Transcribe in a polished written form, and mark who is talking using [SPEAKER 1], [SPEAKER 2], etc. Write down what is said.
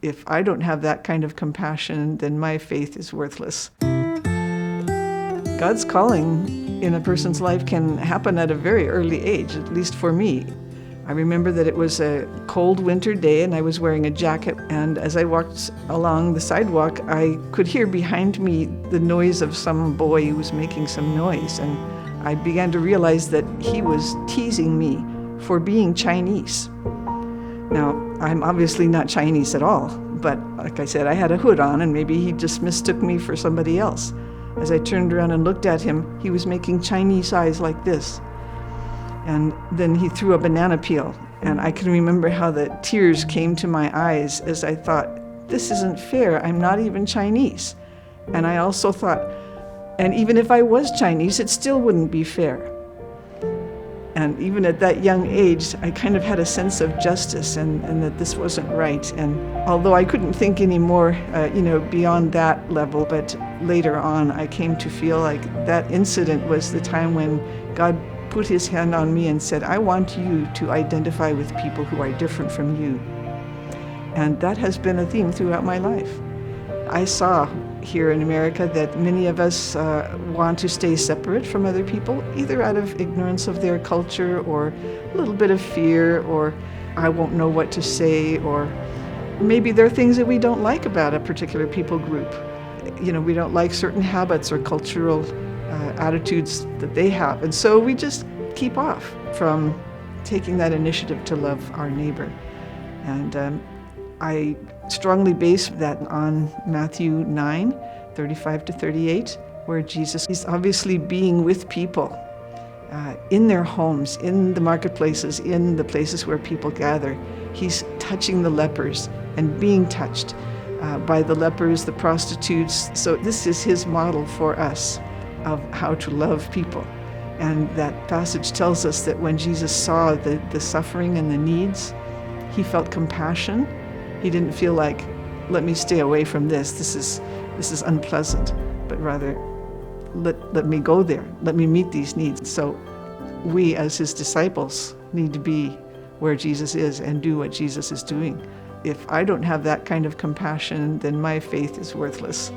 [SPEAKER 1] If I don't have that kind of compassion, then my faith is worthless. God's calling in a person's life can happen at a very early age, at least for me. I remember that it was a cold winter day and I was wearing a jacket, and as I walked along the sidewalk, I could hear behind me the noise of some boy who was making some noise, and I began to realize that he was teasing me for being Chinese. Now, I'm obviously not Chinese at all, but like I said, I had a hood on and maybe he just mistook me for somebody else. As I turned around and looked at him, he was making Chinese eyes like this. And then he threw a banana peel, and I can remember how the tears came to my eyes as I thought, this isn't fair, I'm not even Chinese. And I also thought, and even if I was Chinese, it still wouldn't be fair. And even at that young age, I kind of had a sense of justice and that this wasn't right. And although I couldn't think any more, beyond that level, but later on, I came to feel like that incident was the time when God put his hand on me and said, I want you to identify with people who are different from you. And that has been a theme throughout my life. I saw here in America that many of us want to stay separate from other people, either out of ignorance of their culture or a little bit of fear, or I won't know what to say, or maybe there are things that we don't like about a particular people group. We don't like certain habits or cultural attitudes that they have, and so we just keep off from taking that initiative to love our neighbor. And I strongly base that on Matthew 9:35-38, where Jesus is obviously being with people in their homes, in the marketplaces, in the places where people gather. He's touching the lepers and being touched by the lepers, the prostitutes. So this is his model for us of how to love people. And that passage tells us that when Jesus saw the suffering and the needs, he felt compassion. He didn't feel like, let me stay away from this. This is unpleasant, but rather, let me go there. Let me meet these needs. So we as his disciples need to be where Jesus is and do what Jesus is doing. If I don't have that kind of compassion, then my faith is worthless.